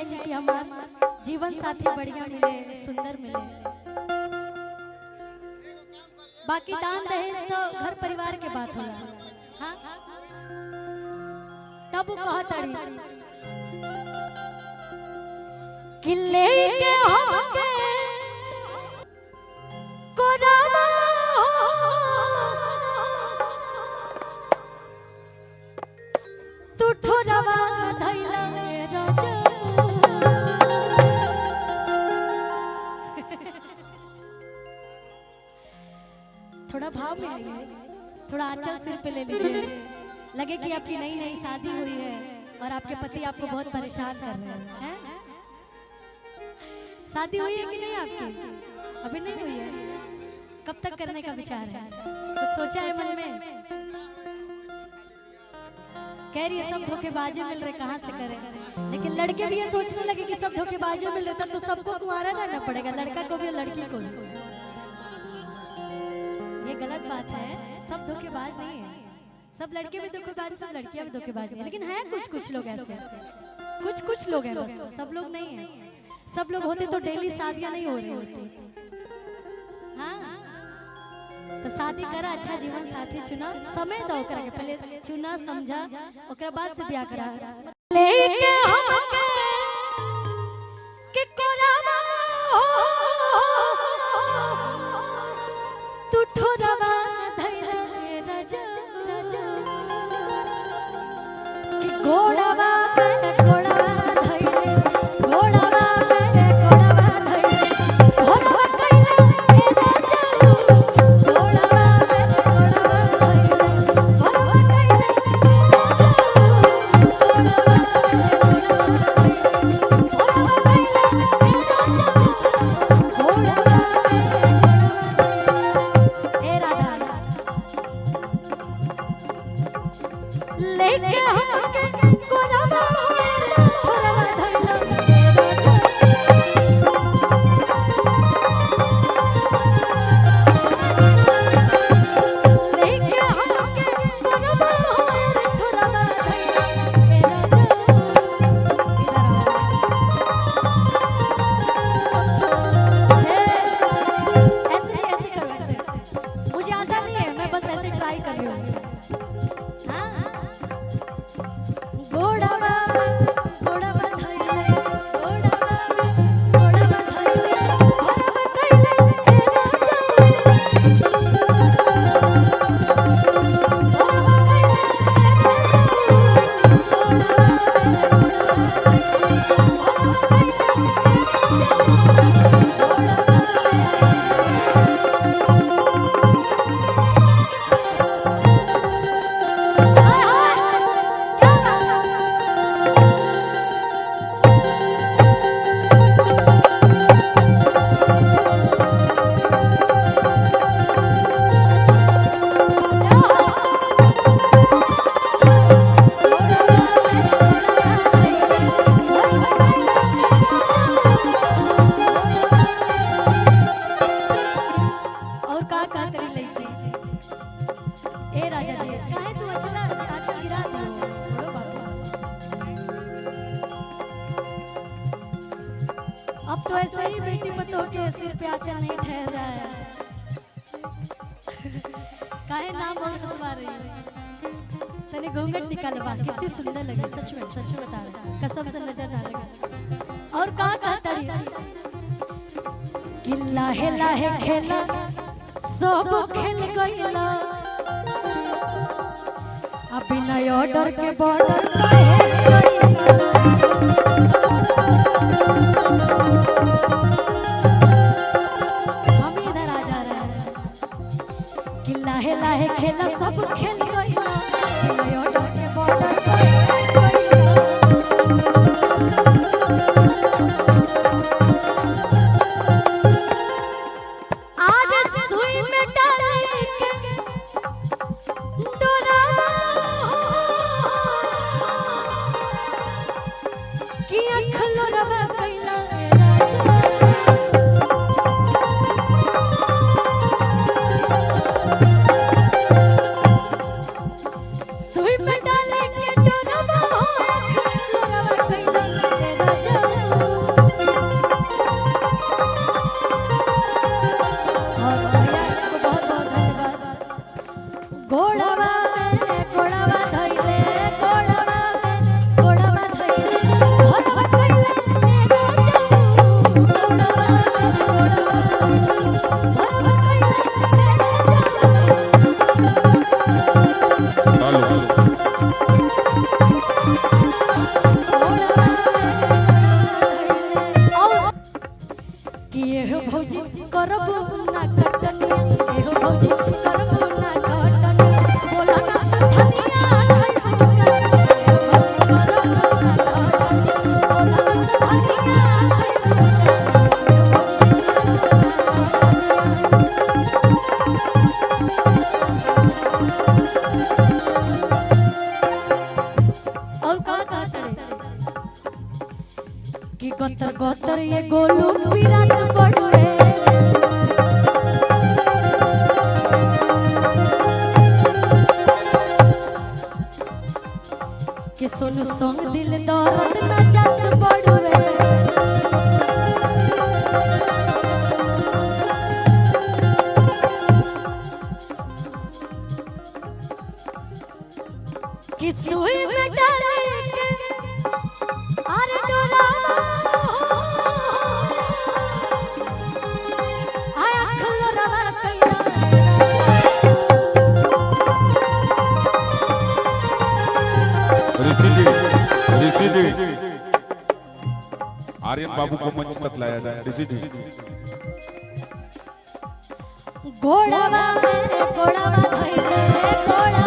चाहेंगे कि हमारा जीवन साथी बढ़िया मिले, सुंदर मिले। बाकी दान दहेज तो घर परिवार के बात होला। हाँ तब कहतड़ी कि लेके हमके कोरावा तू ठोरवा धैला राजा। थोड़ा भाव में आइए, थोड़ा आंचल सिर पे ले लीजिए। लगे कि आपकी नई नई शादी हुई है और आपके पति आपको बहुत परेशान कर रहे हैं। शादी हुई है कि नहीं आपकी? अभी नहीं हुई है। कब तक करने का विचार है? कुछ सोचा है मन में? कह रही है सब धोखेबाजी मिल रहे, कहाँ से करें। लेकिन लड़के भी ये सोचने लगे कि सब धोखेबाजी मिल रहे तो सबको कुंवारा रहना पड़ेगा, लड़का को भी और लड़की को भी। ये गलत बात है, सब धोखेबाज नहीं है। सब लड़के भी धोखेबाज, सब लड़कियां भी धोखेबाज नहीं है। लेकिन है कुछ कुछ लोग ऐसे, कुछ कुछ लोग हैं, बस सब लोग नहीं है। सब लोग होते तो डेली शादियां नहीं हो रही होती। हाँ तो शादी करा, अच्छा जीवन साथी चुना, समय दो करके पहले चुना समझा, ओकरा बाद से ब्याह करा। लेके हमके के कोरावा तू ठोरवा धैला राजा कि घोड़ावा पे घोड़ावा धैले, घोड़ावा पे घोड़ावा धैले, घोड़ावा कैला ए राजा, घोड़ावा पे घोड़ावा धैले, घोड़ावा कैला ए राजा लेके हमके कोरावा कोरावा धैला ए राजा। लेके हमके कोरावा कोरावा धैला ए राजा। ऐसे ऐसे करो, ऐसे मुझे आता नहीं है, मैं बस ऐसे ट्राई कर रही हूँ। घोड़ावा घोड़ावा धैले, घोड़ावा घोड़ावा धैले, घोड़ावा कैले ए राजा, घोड़ावा कैले और का कातरी लेके ए राजा जी काहे तू अचला आचल गिरा दो बड़ो बाबू। अब तो ऐसे ही बेटी पतो के सिर पे आंचल नहीं ठहर रहा है। काहे नाम और रसवा रही है। तने घूंघट निकाल बा, कितनी सुंदर लगे, सच में बता रहा, कसम से नजर ना लगे। और का कहतड़ी कि लाहे लाहे खेला सब खेल गईला, अभी नया ऑर्डर के बॉर्डर काहे गईला। हम इधर आ जा रहे हैं कि लाहे लाहे खेला सब खेल गईला, नया ऑर्डर के बॉर्डर काहे गईला। सुई में डाले के डोरवा करब ना कटनी ए हो भौजी करब ना कटनी बोला ना सुधनिया खइबू का ए हो भौजी करब ना कटनी बोला ना सुधनिया और का कहते कि गतर गतर ये गोलू विराट बड़ुए कि सोनू संग दिल दर्द न जात बड़ुए कि सुई में डाले के अरे डोरावा आया खलरवा कैला ऋषि जी आर्यन बाबू को मंच तक लाया जाए। ऋषि जी घोड़ावा में घोड़ावा धइले घोड़ा